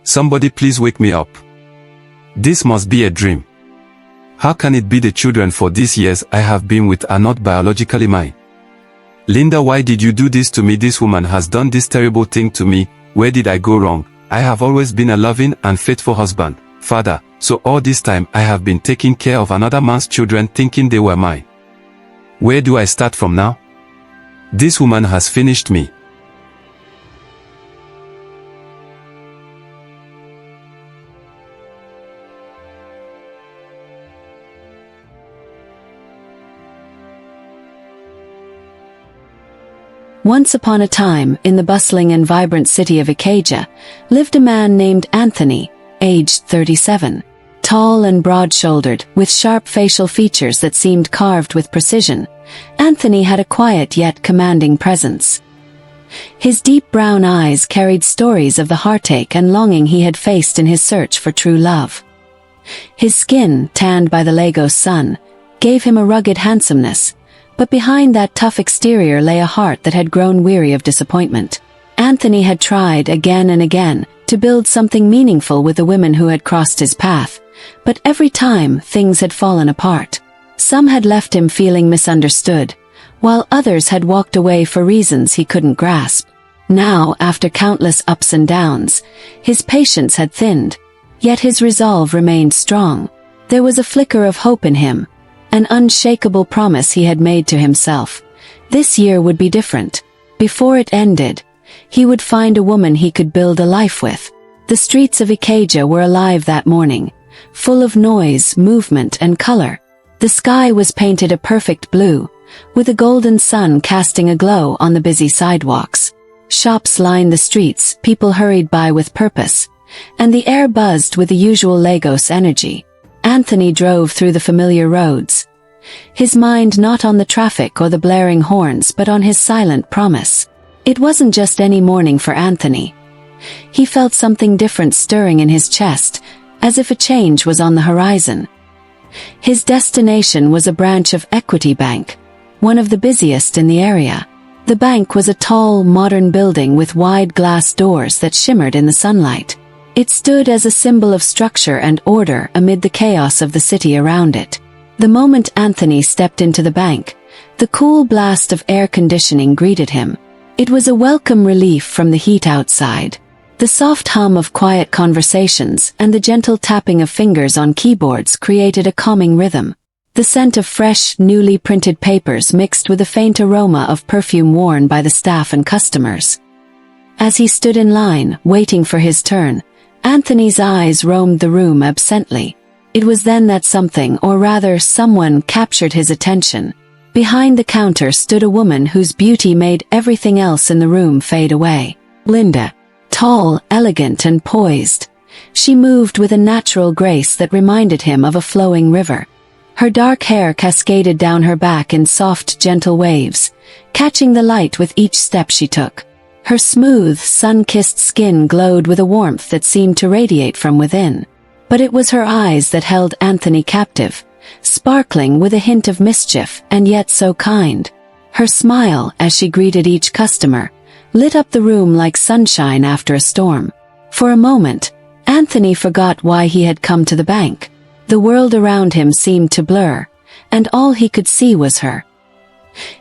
Somebody please wake me up. This must be a dream. How can it be the children for these years I have been with are not biologically mine? Linda, why did you do this to me? This woman has done this terrible thing to me. Where did I go wrong? I have always been a loving and faithful husband, father, so all this time I have been taking care of another man's children thinking they were mine. Where do I start from now? This woman has finished me. Once upon a time, in the bustling and vibrant city of Ikeja, lived a man named Anthony, aged 37. Tall and broad-shouldered, with sharp facial features that seemed carved with precision, Anthony had a quiet yet commanding presence. His deep brown eyes carried stories of the heartache and longing he had faced in his search for true love. His skin, tanned by the Lagos sun, gave him a rugged handsomeness, but behind that tough exterior lay a heart that had grown weary of disappointment. Anthony had tried again and again to build something meaningful with the women who had crossed his path, but every time things had fallen apart. Some had left him feeling misunderstood, while others had walked away for reasons he couldn't grasp. Now, after countless ups and downs, his patience had thinned, yet his resolve remained strong. There was a flicker of hope in him, an unshakable promise he had made to himself. This year would be different. Before it ended, he would find a woman he could build a life with. The streets of Ikeja were alive that morning, full of noise, movement, and color. The sky was painted a perfect blue, with a golden sun casting a glow on the busy sidewalks. Shops lined the streets, people hurried by with purpose, and the air buzzed with the usual Lagos energy. Anthony drove through the familiar roads, his mind not on the traffic or the blaring horns but on his silent promise. It wasn't just any morning for Anthony. He felt something different stirring in his chest, as if a change was on the horizon. His destination was a branch of Equity Bank, one of the busiest in the area. The bank was a tall, modern building with wide glass doors that shimmered in the sunlight. It stood as a symbol of structure and order amid the chaos of the city around it. The moment Anthony stepped into the bank, the cool blast of air conditioning greeted him. It was a welcome relief from the heat outside. The soft hum of quiet conversations and the gentle tapping of fingers on keyboards created a calming rhythm. The scent of fresh, newly printed papers mixed with a faint aroma of perfume worn by the staff and customers. As he stood in line, waiting for his turn, Anthony's eyes roamed the room absently. It was then that something, or rather someone, captured his attention. Behind the counter stood a woman whose beauty made everything else in the room fade away. Linda. Tall, elegant, and poised, she moved with a natural grace that reminded him of a flowing river. Her dark hair cascaded down her back in soft, gentle waves, catching the light with each step she took. Her smooth, sun-kissed skin glowed with a warmth that seemed to radiate from within. But it was her eyes that held Anthony captive, sparkling with a hint of mischief and yet so kind. Her smile, as she greeted each customer, lit up the room like sunshine after a storm. For a moment, Anthony forgot why he had come to the bank. The world around him seemed to blur, and all he could see was her.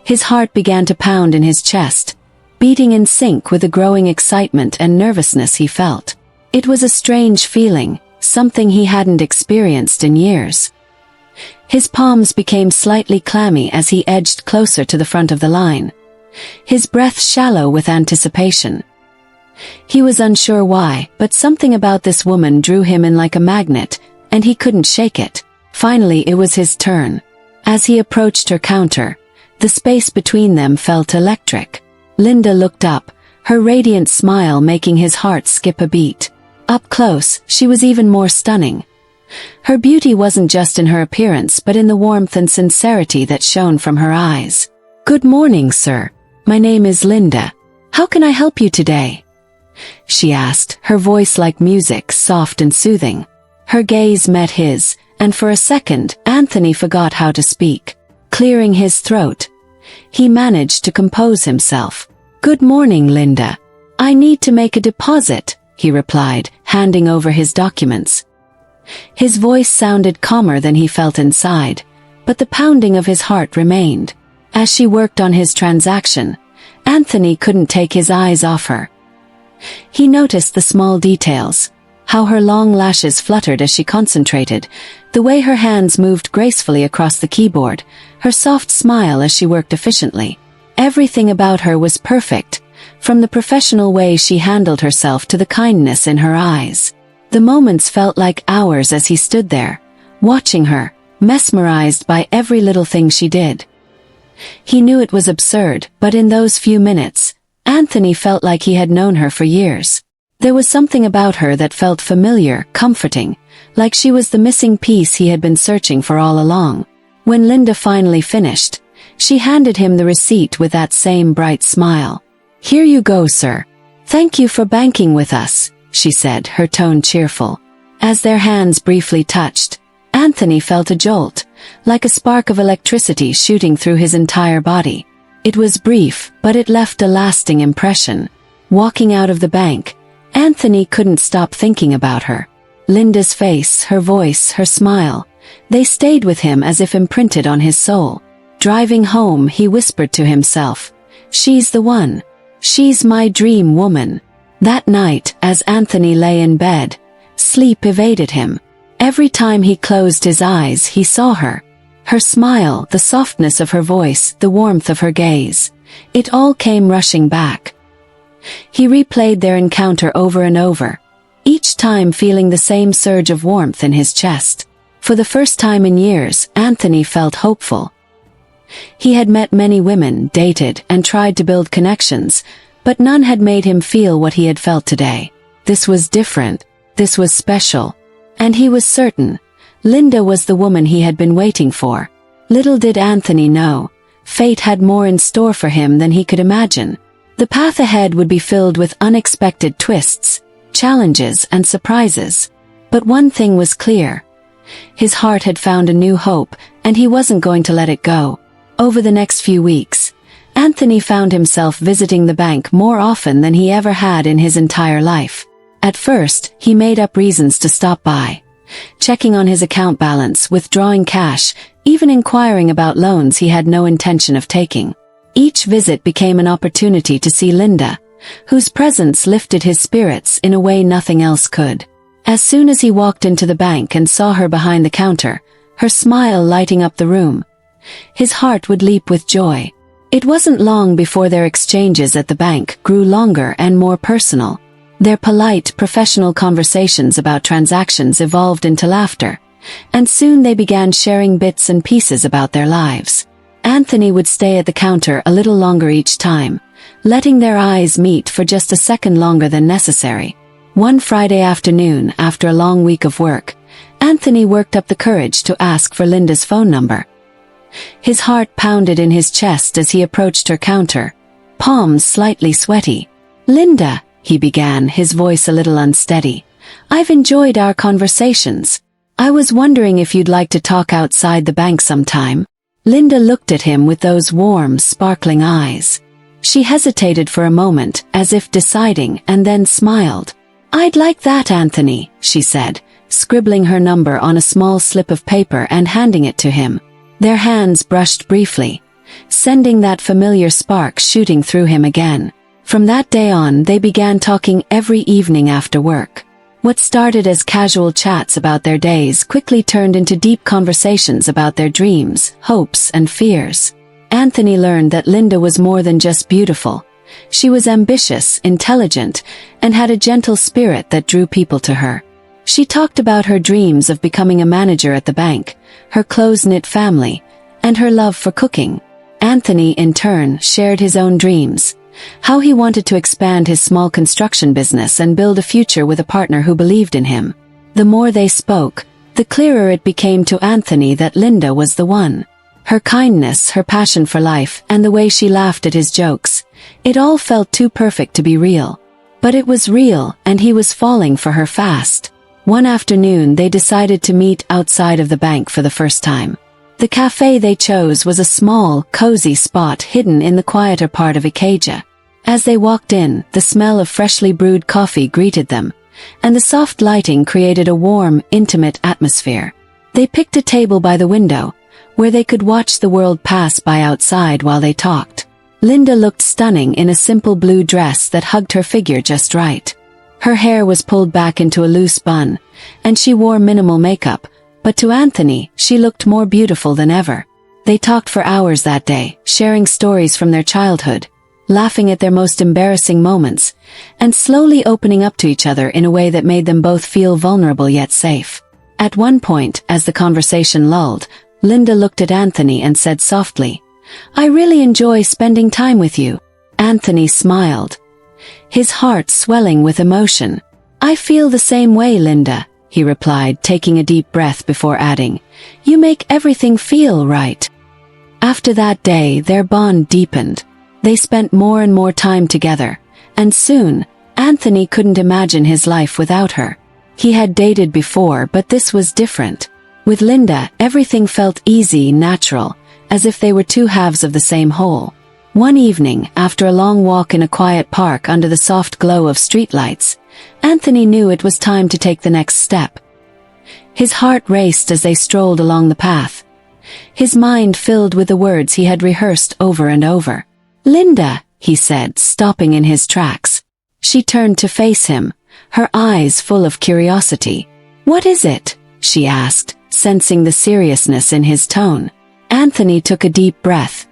His heart began to pound in his chest, beating in sync with the growing excitement and nervousness he felt. It was a strange feeling, something he hadn't experienced in years. His palms became slightly clammy as he edged closer to the front of the line, his breath shallow with anticipation. He was unsure why, but something about this woman drew him in like a magnet, and he couldn't shake it. Finally, it was his turn. As he approached her counter, the space between them felt electric. Linda looked up, her radiant smile making his heart skip a beat. Up close, she was even more stunning. Her beauty wasn't just in her appearance but in the warmth and sincerity that shone from her eyes. "Good morning, sir. My name is Linda. How can I help you today?" she asked, her voice like music, soft and soothing. Her gaze met his, and for a second, Anthony forgot how to speak. Clearing his throat, he managed to compose himself. "Good morning, Linda. I need to make a deposit," he replied, handing over his documents. His voice sounded calmer than he felt inside, but the pounding of his heart remained. As she worked on his transaction, Anthony couldn't take his eyes off her. He noticed the small details, how her long lashes fluttered as she concentrated, the way her hands moved gracefully across the keyboard, her soft smile as she worked efficiently. Everything about her was perfect, from the professional way she handled herself to the kindness in her eyes. The moments felt like hours as he stood there, watching her, mesmerized by every little thing she did. He knew it was absurd, but in those few minutes, Anthony felt like he had known her for years. There was something about her that felt familiar, comforting, like she was the missing piece he had been searching for all along. When Linda finally finished, she handed him the receipt with that same bright smile. "Here you go, sir. Thank you for banking with us," she said, her tone cheerful. As their hands briefly touched, Anthony felt a jolt, like a spark of electricity shooting through his entire body. It was brief, but it left a lasting impression. Walking out of the bank, Anthony couldn't stop thinking about her. Linda's face, her voice, her smile, they stayed with him as if imprinted on his soul. Driving home, he whispered to himself, "She's the one. She's my dream woman." That night, as Anthony lay in bed, sleep evaded him. Every time he closed his eyes, he saw her. Her smile, the softness of her voice, the warmth of her gaze. It all came rushing back. He replayed their encounter over and over, each time feeling the same surge of warmth in his chest. For the first time in years, Anthony felt hopeful. He had met many women, dated, and tried to build connections, but none had made him feel what he had felt today. This was different. This was special. And he was certain, Linda was the woman he had been waiting for. Little did Anthony know, fate had more in store for him than he could imagine. The path ahead would be filled with unexpected twists, challenges, and surprises. But one thing was clear. His heart had found a new hope, and he wasn't going to let it go. Over the next few weeks, Anthony found himself visiting the bank more often than he ever had in his entire life. At first, he made up reasons to stop by, checking on his account balance, withdrawing cash, even inquiring about loans he had no intention of taking. Each visit became an opportunity to see Linda, whose presence lifted his spirits in a way nothing else could. As soon as he walked into the bank and saw her behind the counter, her smile lighting up the room, his heart would leap with joy. It wasn't long before their exchanges at the bank grew longer and more personal. Their polite, professional conversations about transactions evolved into laughter, and soon they began sharing bits and pieces about their lives. Anthony would stay at the counter a little longer each time, letting their eyes meet for just a second longer than necessary. One Friday afternoon, after a long week of work, Anthony worked up the courage to ask for Linda's phone number. His heart pounded in his chest as he approached her counter, palms slightly sweaty. "Linda," he began, his voice a little unsteady, "I've enjoyed our conversations. I was wondering if you'd like to talk outside the bank sometime." Linda looked at him with those warm, sparkling eyes. She hesitated for a moment, as if deciding, and then smiled. "I'd like that, Anthony," she said, scribbling her number on a small slip of paper and handing it to him. Their hands brushed briefly, sending that familiar spark shooting through him again. From that day on, they began talking every evening after work. What started as casual chats about their days quickly turned into deep conversations about their dreams, hopes, and fears. Anthony learned that Linda was more than just beautiful. She was ambitious, intelligent, and had a gentle spirit that drew people to her. She talked about her dreams of becoming a manager at the bank, her close-knit family, and her love for cooking. Anthony, in turn, shared his own dreams, how he wanted to expand his small construction business and build a future with a partner who believed in him. The more they spoke, the clearer it became to Anthony that Linda was the one. Her kindness, her passion for life, and the way she laughed at his jokes, it all felt too perfect to be real. But it was real, and he was falling for her fast. One afternoon they decided to meet outside of the bank for the first time. The cafe they chose was a small, cozy spot hidden in the quieter part of Ikeja. As they walked in, the smell of freshly brewed coffee greeted them, and the soft lighting created a warm, intimate atmosphere. They picked a table by the window, where they could watch the world pass by outside while they talked. Linda looked stunning in a simple blue dress that hugged her figure just right. Her hair was pulled back into a loose bun, and she wore minimal makeup, but to Anthony, she looked more beautiful than ever. They talked for hours that day, sharing stories from their childhood, laughing at their most embarrassing moments, and slowly opening up to each other in a way that made them both feel vulnerable yet safe. At one point, as the conversation lulled, Linda looked at Anthony and said softly, "I really enjoy spending time with you." Anthony smiled, his heart swelling with emotion. "I feel the same way, Linda," he replied, taking a deep breath before adding, "You make everything feel right." After that day, their bond deepened. They spent more and more time together, and soon, Anthony couldn't imagine his life without her. He had dated before, but this was different. With Linda, everything felt easy, natural, as if they were two halves of the same whole. One evening, after a long walk in a quiet park under the soft glow of streetlights, Anthony knew it was time to take the next step. His heart raced as they strolled along the path, his mind filled with the words he had rehearsed over and over. "Linda," he said, stopping in his tracks. She turned to face him, her eyes full of curiosity. "What is it?" she asked, sensing the seriousness in his tone. Anthony took a deep breath,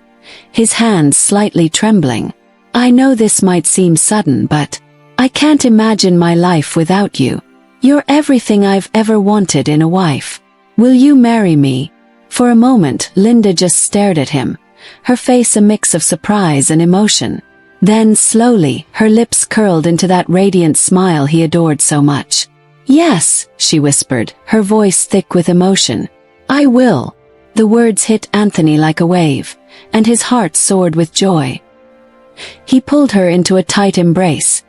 his hands slightly trembling. "I know this might seem sudden, but I can't imagine my life without you. You're everything I've ever wanted in a wife. Will you marry me?" For a moment, Linda just stared at him, her face a mix of surprise and emotion. Then, slowly, her lips curled into that radiant smile he adored so much. "Yes," she whispered, her voice thick with emotion. "I will." The words hit Anthony like a wave, and his heart soared with joy. He pulled her into a tight embrace,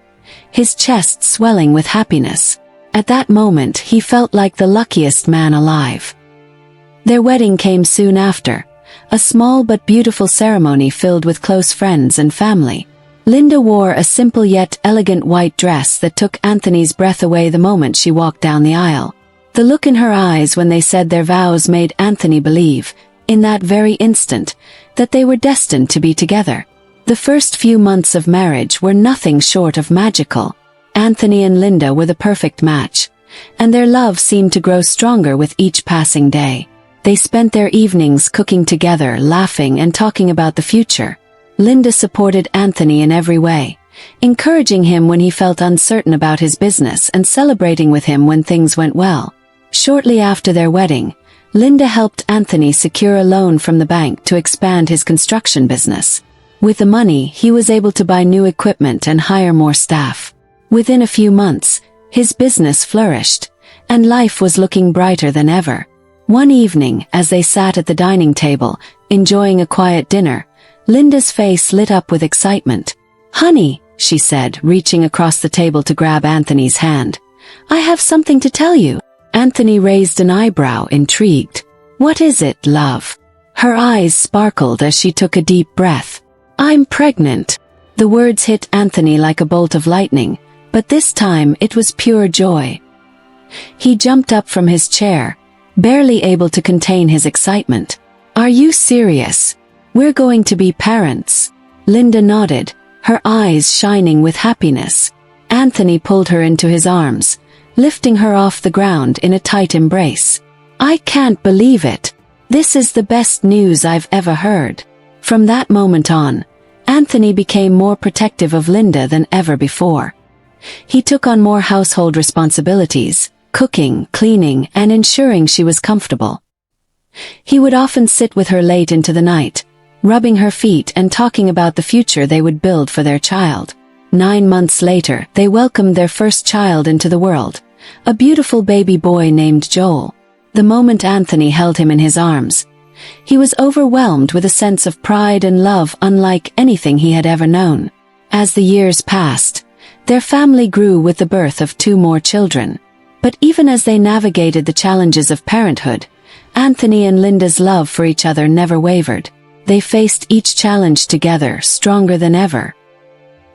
his chest swelling with happiness. At that moment, he felt like the luckiest man alive. Their wedding came soon after, a small but beautiful ceremony filled with close friends and family. Linda wore a simple yet elegant white dress that took Anthony's breath away the moment she walked down the aisle. The look in her eyes when they said their vows made Anthony believe, in that very instant, that they were destined to be together. The first few months of marriage were nothing short of magical. Anthony and Linda were the perfect match, and their love seemed to grow stronger with each passing day. They spent their evenings cooking together, laughing and talking about the future. Linda supported Anthony in every way, encouraging him when he felt uncertain about his business and celebrating with him when things went well. Shortly after their wedding, Linda helped Anthony secure a loan from the bank to expand his construction business. With the money, he was able to buy new equipment and hire more staff. Within a few months, his business flourished, and life was looking brighter than ever. One evening, as they sat at the dining table, enjoying a quiet dinner, Linda's face lit up with excitement. "Honey," she said, reaching across the table to grab Anthony's hand, "I have something to tell you." Anthony raised an eyebrow, intrigued. "What is it, love?" Her eyes sparkled as she took a deep breath. "I'm pregnant." The words hit Anthony like a bolt of lightning, but this time it was pure joy. He jumped up from his chair, barely able to contain his excitement. "Are you serious? We're going to be parents." Linda nodded, her eyes shining with happiness. Anthony pulled her into his arms, lifting her off the ground in a tight embrace. "I can't believe it. This is the best news I've ever heard." From that moment on, Anthony became more protective of Linda than ever before. He took on more household responsibilities, cooking, cleaning, and ensuring she was comfortable. He would often sit with her late into the night, rubbing her feet and talking about the future they would build for their child. 9 months later, they welcomed their first child into the world, a beautiful baby boy named Joel. The moment Anthony held him in his arms, he was overwhelmed with a sense of pride and love unlike anything he had ever known. As the years passed, their family grew with the birth of 2 more children. But even as they navigated the challenges of parenthood, Anthony and Linda's love for each other never wavered. They faced each challenge together, stronger than ever.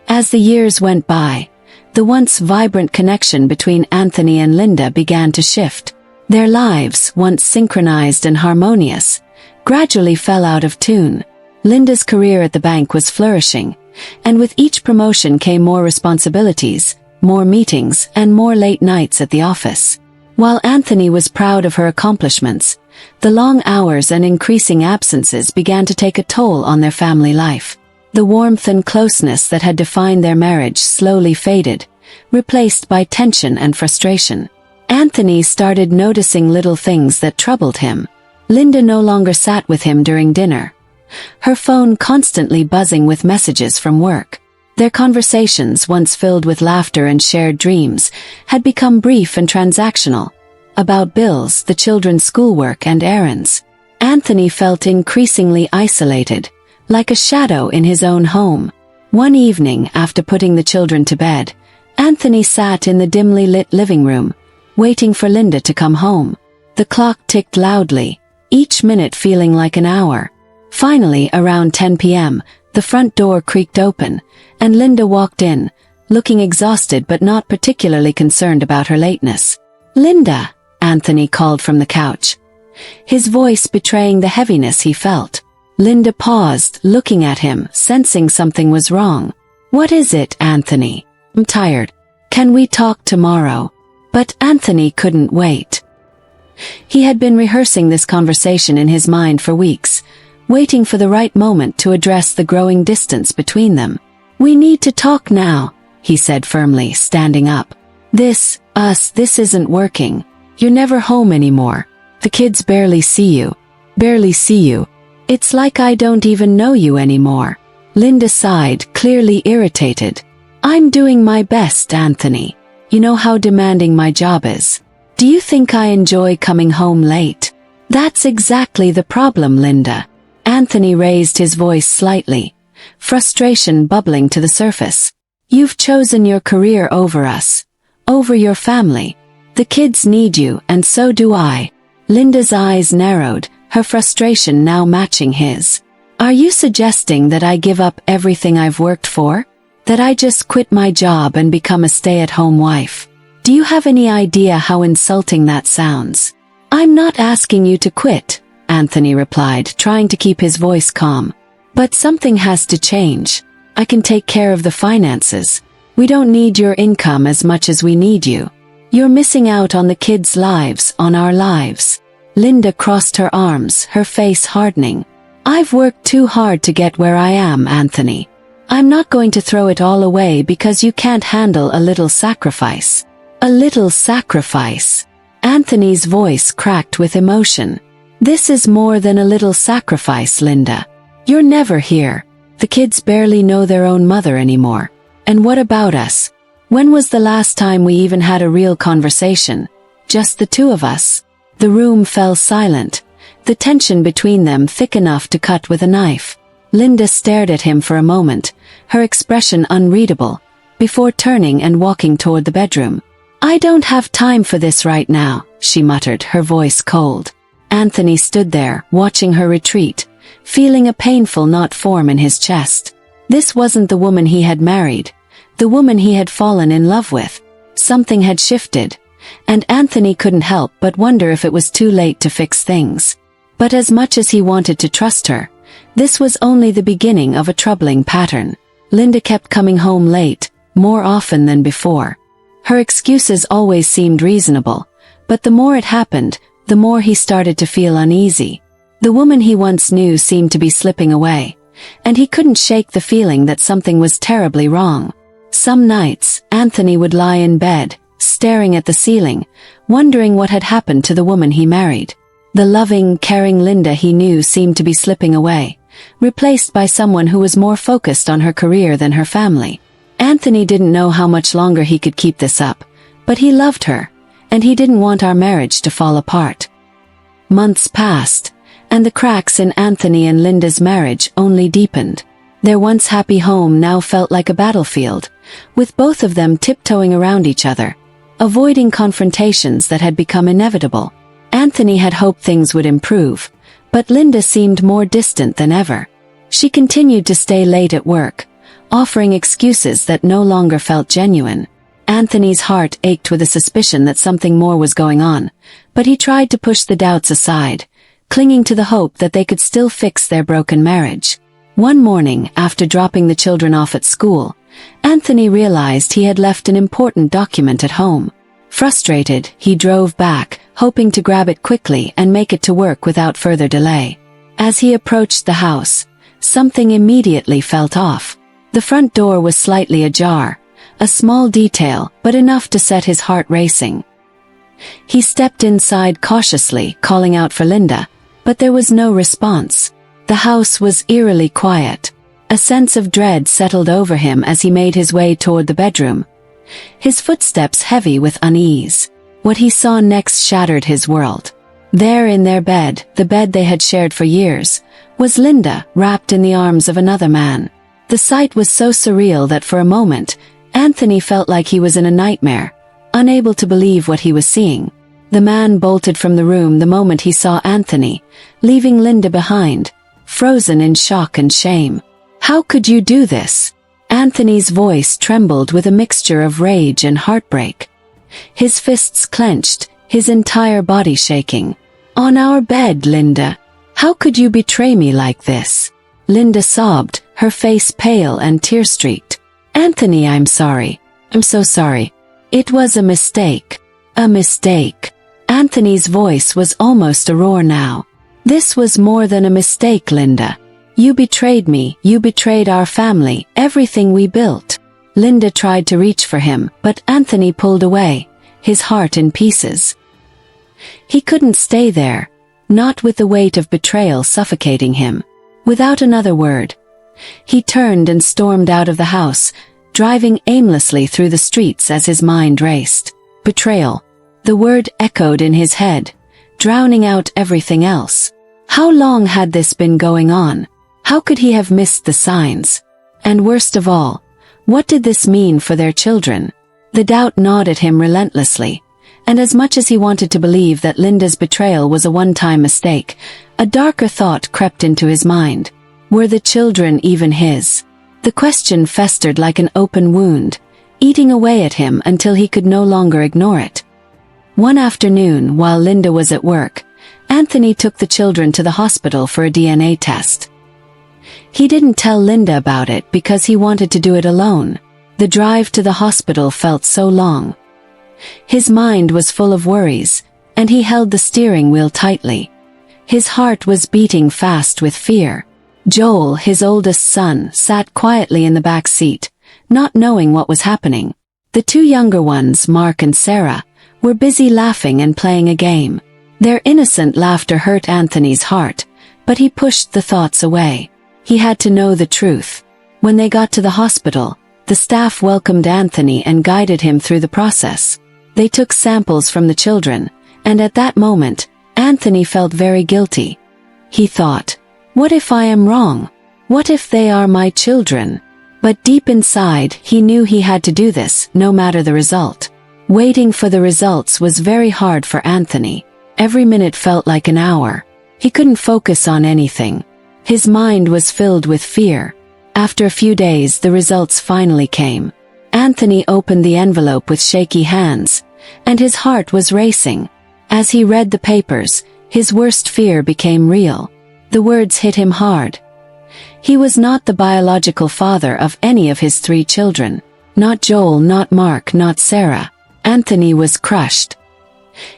As the years went by, the once vibrant connection between Anthony and Linda began to shift. Their lives, once synchronized and harmonious, gradually fell out of tune. Linda's career at the bank was flourishing, and with each promotion came more responsibilities, more meetings, and more late nights at the office. While Anthony was proud of her accomplishments, the long hours and increasing absences began to take a toll on their family life. The warmth and closeness that had defined their marriage slowly faded, replaced by tension and frustration. Anthony started noticing little things that troubled him. Linda no longer sat with him during dinner, her phone constantly buzzing with messages from work. Their conversations, once filled with laughter and shared dreams, had become brief and transactional, about bills, the children's schoolwork, and errands. Anthony felt increasingly isolated, like a shadow in his own home. One evening, after putting the children to bed, Anthony sat in the dimly lit living room, waiting for Linda to come home. The clock ticked loudly, each minute feeling like an hour. Finally, around 10 p.m., the front door creaked open, and Linda walked in, looking exhausted but not particularly concerned about her lateness. "Linda," Anthony called from the couch, his voice betraying the heaviness he felt. Linda paused, looking at him, sensing something was wrong. "What is it, Anthony?" "I'm tired. Can we talk tomorrow?" But Anthony couldn't wait. He had been rehearsing this conversation in his mind for weeks, waiting for the right moment to address the growing distance between them. "We need to talk now," he said firmly, standing up. This isn't working. You're never home anymore. The kids barely see you. It's like I don't even know you anymore." Linda sighed, clearly irritated. "I'm doing my best, Anthony. You know how demanding my job is. Do you think I enjoy coming home late?" "That's exactly the problem, Linda." Anthony raised his voice slightly, frustration bubbling to the surface. "You've chosen your career over us, over your family. The kids need you, and so do I." Linda's eyes narrowed, her frustration now matching his. "Are you suggesting that I give up everything I've worked for? That I just quit my job and become a stay-at-home wife? Do you have any idea how insulting that sounds?" "I'm not asking you to quit," Anthony replied, trying to keep his voice calm. "But something has to change. I can take care of the finances. We don't need your income as much as we need you. You're missing out on the kids' lives, on our lives." Linda crossed her arms, her face hardening. "I've worked too hard to get where I am, Anthony. I'm not going to throw it all away because you can't handle a little sacrifice." "A little sacrifice?" Anthony's voice cracked with emotion. "This is more than a little sacrifice, Linda. You're never here. The kids barely know their own mother anymore. And what about us? When was the last time we even had a real conversation? Just the two of us?" The room fell silent, the tension between them thick enough to cut with a knife. Linda stared at him for a moment, her expression unreadable, before turning and walking toward the bedroom. "I don't have time for this right now," she muttered, her voice cold. Anthony stood there, watching her retreat, feeling a painful knot form in his chest. This wasn't the woman he had married, the woman he had fallen in love with. Something had shifted, and Anthony couldn't help but wonder if it was too late to fix things. But as much as he wanted to trust her, this was only the beginning of a troubling pattern. Linda kept coming home late, more often than before. Her excuses always seemed reasonable, but the more it happened, the more he started to feel uneasy. The woman he once knew seemed to be slipping away, and he couldn't shake the feeling that something was terribly wrong. Some nights, Anthony would lie in bed, staring at the ceiling, wondering what had happened to the woman he married. The loving, caring Linda he knew seemed to be slipping away, replaced by someone who was more focused on her career than her family. Anthony didn't know how much longer he could keep this up, but he loved her, and he didn't want our marriage to fall apart. Months passed, and the cracks in Anthony and Linda's marriage only deepened. Their once happy home now felt like a battlefield, with both of them tiptoeing around each other, avoiding confrontations that had become inevitable. Anthony had hoped things would improve, but Linda seemed more distant than ever. She continued to stay late at work, offering excuses that no longer felt genuine. Anthony's heart ached with a suspicion that something more was going on, but he tried to push the doubts aside, clinging to the hope that they could still fix their broken marriage. One morning, after dropping the children off at school, Anthony realized he had left an important document at home. Frustrated, he drove back, hoping to grab it quickly and make it to work without further delay. As he approached the house, something immediately felt off. The front door was slightly ajar, a small detail, but enough to set his heart racing. He stepped inside cautiously, calling out for Linda, but there was no response. The house was eerily quiet. A sense of dread settled over him as he made his way toward the bedroom, his footsteps heavy with unease. What he saw next shattered his world. There in their bed, the bed they had shared for years, was Linda, wrapped in the arms of another man. The sight was so surreal that for a moment, Anthony felt like he was in a nightmare, unable to believe what he was seeing. The man bolted from the room the moment he saw Anthony, leaving Linda behind, frozen in shock and shame. "How could you do this?" Anthony's voice trembled with a mixture of rage and heartbreak. His fists clenched, his entire body shaking. "On our bed, Linda. How could you betray me like this?" Linda sobbed, her face pale and tear-streaked. "Anthony, I'm sorry. I'm so sorry. It was a mistake. A mistake." Anthony's voice was almost a roar now. "This was more than a mistake, Linda. You betrayed me, you betrayed our family, everything we built." Linda tried to reach for him, but Anthony pulled away, his heart in pieces. He couldn't stay there, not with the weight of betrayal suffocating him. Without another word, he turned and stormed out of the house, driving aimlessly through the streets as his mind raced. Betrayal. The word echoed in his head, drowning out everything else. How long had this been going on? How could he have missed the signs? And worst of all, what did this mean for their children? The doubt gnawed at him relentlessly, and as much as he wanted to believe that Linda's betrayal was a one-time mistake, a darker thought crept into his mind. Were the children even his? The question festered like an open wound, eating away at him until he could no longer ignore it. One afternoon, while Linda was at work, Anthony took the children to the hospital for a DNA test. He didn't tell Linda about it because he wanted to do it alone. The drive to the hospital felt so long. His mind was full of worries, and he held the steering wheel tightly. His heart was beating fast with fear. Joel, his oldest son, sat quietly in the back seat, not knowing what was happening. The two younger ones, Mark and Sarah, were busy laughing and playing a game. Their innocent laughter hurt Anthony's heart, but he pushed the thoughts away. He had to know the truth. When they got to the hospital, the staff welcomed Anthony and guided him through the process. They took samples from the children, and at that moment, Anthony felt very guilty. He thought, "What if I am wrong? What if they are my children?" But deep inside, he knew he had to do this, no matter the result. Waiting for the results was very hard for Anthony. Every minute felt like an hour. He couldn't focus on anything. His mind was filled with fear. After a few days, the results finally came. Anthony opened the envelope with shaky hands, and his heart was racing. As he read the papers, his worst fear became real. The words hit him hard. He was not the biological father of any of his 3 children. Not Joel, not Mark, not Sarah. Anthony was crushed.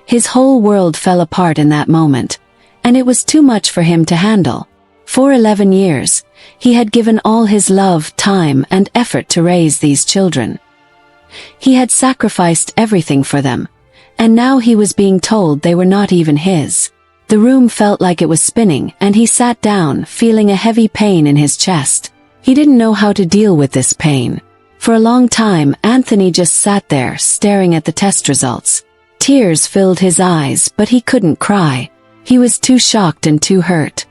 His whole world fell apart in that moment, and it was too much for him to handle. For 11 years, he had given all his love, time, and effort to raise these children. He had sacrificed everything for them, and now he was being told they were not even his. The room felt like it was spinning, and he sat down, feeling a heavy pain in his chest. He didn't know how to deal with this pain. For a long time, Anthony just sat there, staring at the test results. Tears filled his eyes, but he couldn't cry. He was too shocked and too hurt.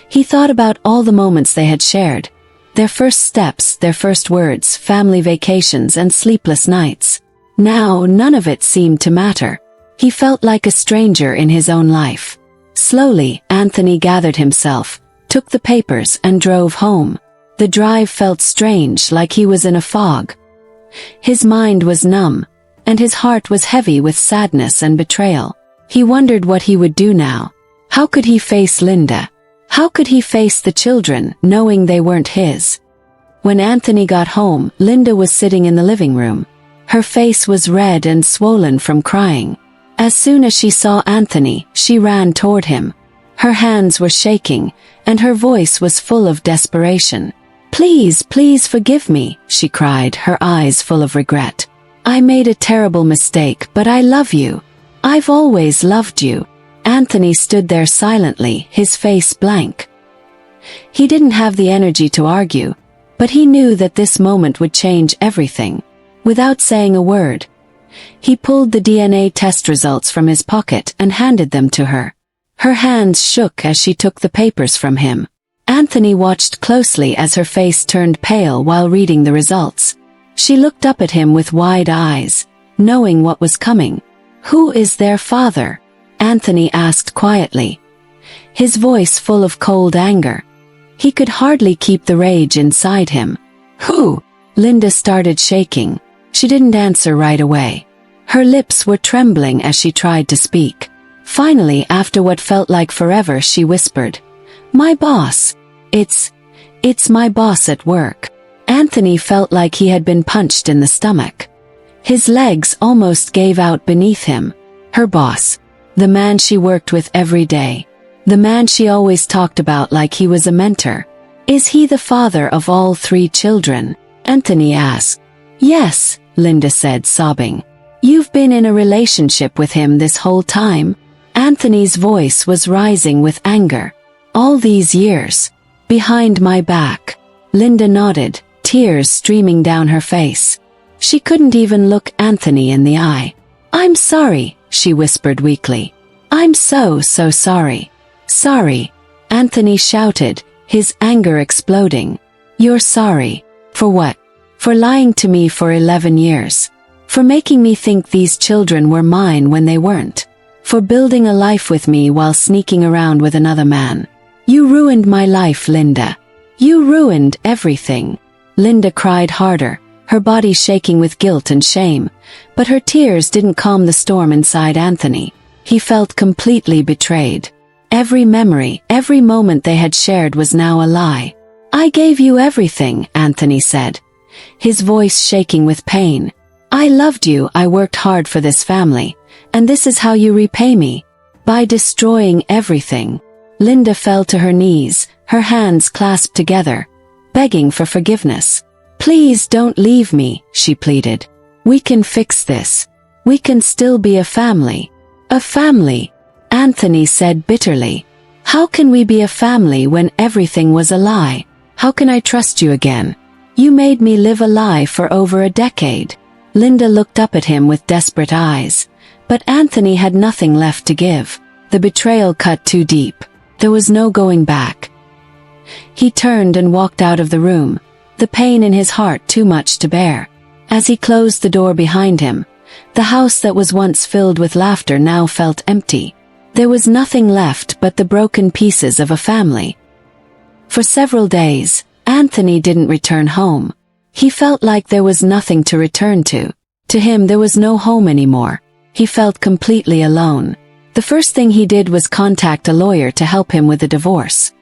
He thought about all the moments they had shared. Their first steps, their first words, family vacations, and sleepless nights. Now, none of it seemed to matter. He felt like a stranger in his own life. Slowly, Anthony gathered himself, took the papers, and drove home. The drive felt strange, like he was in a fog. His mind was numb, and his heart was heavy with sadness and betrayal. He wondered what he would do now. How could he face Linda? How could he face the children, knowing they weren't his? When Anthony got home, Linda was sitting in the living room. Her face was red and swollen from crying. As soon as she saw Anthony, she ran toward him. Her hands were shaking, and her voice was full of desperation. "Please, please forgive me," she cried, her eyes full of regret. "I made a terrible mistake, but I love you. I've always loved you." Anthony stood there silently, his face blank. He didn't have the energy to argue, but he knew that this moment would change everything. Without saying a word, he pulled the DNA test results from his pocket and handed them to her. Her hands shook as she took the papers from him. Anthony watched closely as her face turned pale while reading the results. She looked up at him with wide eyes, knowing what was coming. "Who is their father?" Anthony asked quietly, his voice full of cold anger. He could hardly keep the rage inside him. "Who?" Linda started shaking. She didn't answer right away. Her lips were trembling as she tried to speak. Finally, after what felt like forever, she whispered, "My boss. It's my boss at work." Anthony felt like he had been punched in the stomach. His legs almost gave out beneath him. Her boss. The man she worked with every day. The man she always talked about like he was a mentor. "Is he the father of all 3 children?" Anthony asked. "Yes," Linda said, sobbing. "You've been in a relationship with him this whole time?" Anthony's voice was rising with anger. "All these years? Behind my back?" Linda nodded, tears streaming down her face. She couldn't even look Anthony in the eye. "I'm sorry," she whispered weakly. "I'm so sorry." "Sorry," Anthony shouted, his anger exploding. "You're sorry. For what? For lying to me for 11 years. For making me think these children were mine when they weren't. For building a life with me while sneaking around with another man. You ruined my life, Linda. You ruined everything." Linda cried harder, her body shaking with guilt and shame, but her tears didn't calm the storm inside Anthony. He felt completely betrayed. Every memory, every moment they had shared was now a lie. "I gave you everything," Anthony said, his voice shaking with pain. "I loved you, I worked hard for this family, and this is how you repay me. By destroying everything." Linda fell to her knees, her hands clasped together, begging for forgiveness. "Please don't leave me," she pleaded. "We can fix this. We can still be a family." "A family?" Anthony said bitterly. "How can we be a family when everything was a lie? How can I trust you again? You made me live a lie for over a decade." Linda looked up at him with desperate eyes, but Anthony had nothing left to give. The betrayal cut too deep. There was no going back. He turned and walked out of the room, the pain in his heart too much to bear. As he closed the door behind him, the house that was once filled with laughter now felt empty. There was nothing left but the broken pieces of a family. For several days, Anthony didn't return home. He felt like there was nothing to return to. To him there was no home anymore. He felt completely alone. The first thing he did was contact a lawyer to help him with the divorce.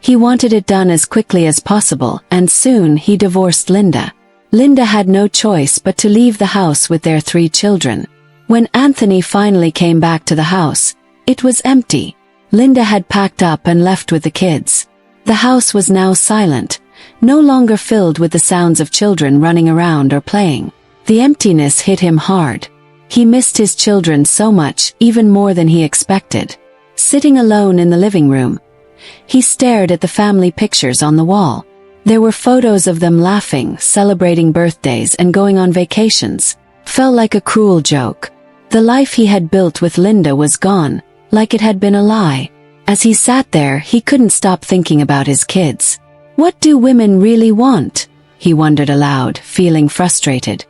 He wanted it done as quickly as possible, and soon he divorced Linda. Linda had no choice but to leave the house with their 3 children. When Anthony finally came back to the house, it was empty. Linda had packed up and left with the kids. The house was now silent, no longer filled with the sounds of children running around or playing. The emptiness hit him hard. He missed his children so much, even more than he expected. Sitting alone in the living room, he stared at the family pictures on the wall. There were photos of them laughing, celebrating birthdays and going on vacations. Felt like a cruel joke. The life he had built with Linda was gone, like it had been a lie. As he sat there, he couldn't stop thinking about his kids. What do women really want? He wondered aloud, feeling frustrated.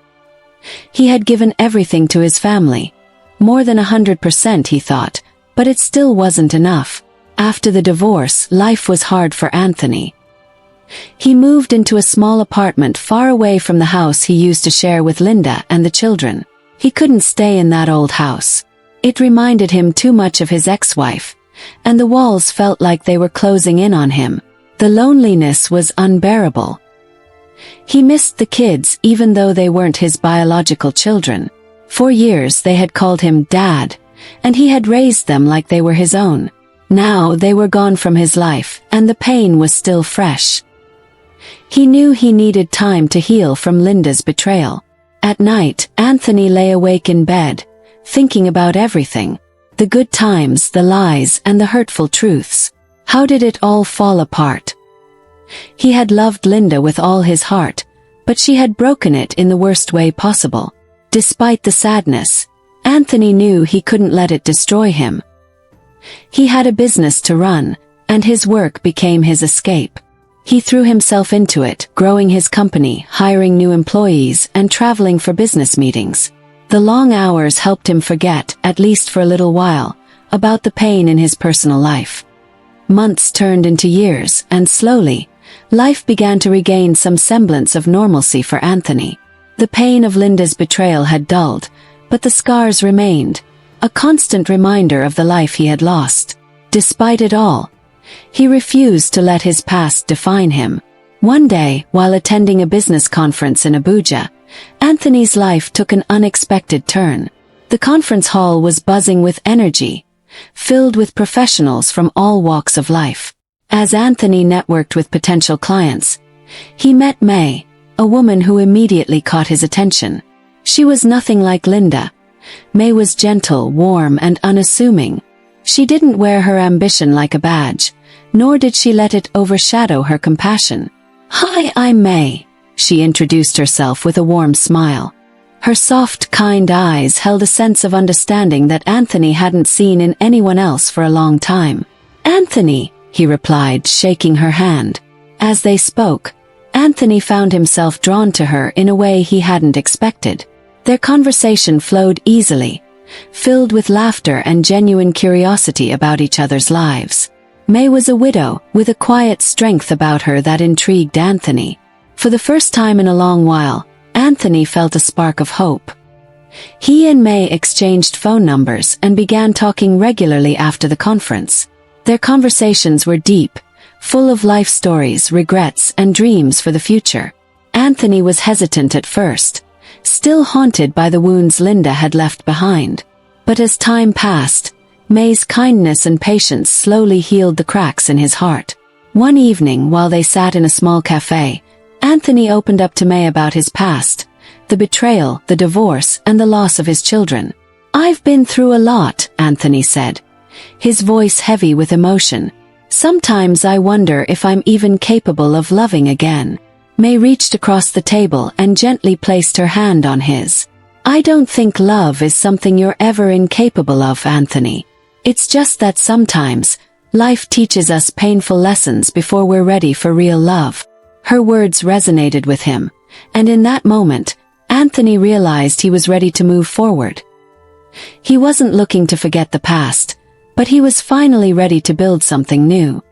He had given everything to his family. More than 100%, he thought, but it still wasn't enough. After the divorce, life was hard for Anthony. He moved into a small apartment far away from the house he used to share with Linda and the children. He couldn't stay in that old house. It reminded him too much of his ex-wife, and the walls felt like they were closing in on him. The loneliness was unbearable. He missed the kids even though they weren't his biological children. For years they had called him Dad, and he had raised them like they were his own. Now they were gone from his life, and the pain was still fresh. He knew he needed time to heal from Linda's betrayal. At night, Anthony lay awake in bed, thinking about everything. The good times, the lies, and the hurtful truths. How did it all fall apart? He had loved Linda with all his heart, but she had broken it in the worst way possible. Despite the sadness, Anthony knew he couldn't let it destroy him. He had a business to run, and his work became his escape. He threw himself into it, growing his company, hiring new employees, and traveling for business meetings. The long hours helped him forget, at least for a little while, about the pain in his personal life. Months turned into years, and slowly, life began to regain some semblance of normalcy for Anthony. The pain of Linda's betrayal had dulled, but the scars remained, a constant reminder of the life he had lost. Despite it all, he refused to let his past define him. One day, while attending a business conference in Abuja, Anthony's life took an unexpected turn. The conference hall was buzzing with energy, filled with professionals from all walks of life. As Anthony networked with potential clients, he met May, a woman who immediately caught his attention. She was nothing like Linda. May was gentle, warm, and unassuming. She didn't wear her ambition like a badge, nor did she let it overshadow her compassion. "Hi, I'm May," she introduced herself with a warm smile. Her soft, kind eyes held a sense of understanding that Anthony hadn't seen in anyone else for a long time. "Anthony," he replied, shaking her hand. As they spoke, Anthony found himself drawn to her in a way he hadn't expected. Their conversation flowed easily, filled with laughter and genuine curiosity about each other's lives. May was a widow, with a quiet strength about her that intrigued Anthony. For the first time in a long while, Anthony felt a spark of hope. He and May exchanged phone numbers and began talking regularly after the conference. Their conversations were deep, full of life stories, regrets, and dreams for the future. Anthony was hesitant at first, still haunted by the wounds Linda had left behind. But as time passed, May's kindness and patience slowly healed the cracks in his heart. One evening, while they sat in a small cafe, Anthony opened up to May about his past, the betrayal, the divorce, and the loss of his children. "I've been through a lot," Anthony said, his voice heavy with emotion. "Sometimes I wonder if I'm even capable of loving again." May reached across the table and gently placed her hand on his. "I don't think love is something you're ever incapable of, Anthony. It's just that sometimes, life teaches us painful lessons before we're ready for real love." Her words resonated with him, and in that moment, Anthony realized he was ready to move forward. He wasn't looking to forget the past, but he was finally ready to build something new.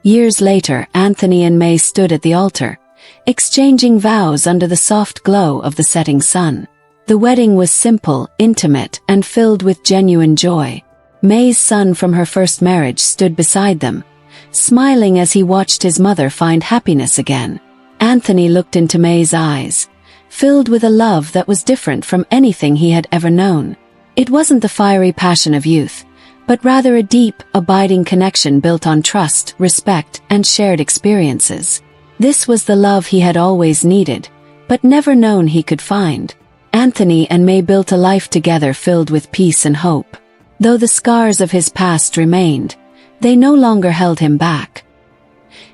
Years later, Anthony and May stood at the altar, exchanging vows under the soft glow of the setting sun. The wedding was simple, intimate, and filled with genuine joy. May's son from her first marriage stood beside them, smiling as he watched his mother find happiness again. Anthony looked into May's eyes, filled with a love that was different from anything he had ever known. It wasn't the fiery passion of youth, but rather a deep, abiding connection built on trust, respect, and shared experiences. This was the love he had always needed, but never known he could find. Anthony and May built a life together filled with peace and hope. Though the scars of his past remained, they no longer held him back.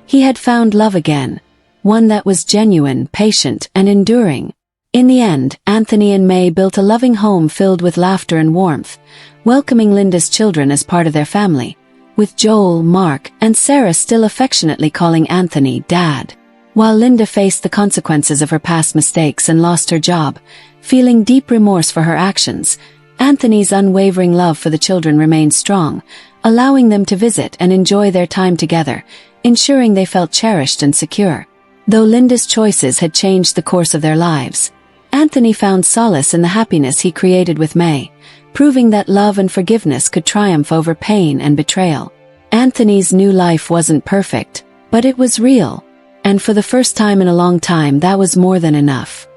He had found love again, one that was genuine, patient, and enduring. In the end, Anthony and May built a loving home filled with laughter and warmth, welcoming Linda's children as part of their family, with Joel, Mark, and Sarah still affectionately calling Anthony Dad. While Linda faced the consequences of her past mistakes and lost her job, feeling deep remorse for her actions, Anthony's unwavering love for the children remained strong, allowing them to visit and enjoy their time together, ensuring they felt cherished and secure. Though Linda's choices had changed the course of their lives, Anthony found solace in the happiness he created with May, proving that love and forgiveness could triumph over pain and betrayal. Anthony's new life wasn't perfect, but it was real. And for the first time in a long time, that was more than enough.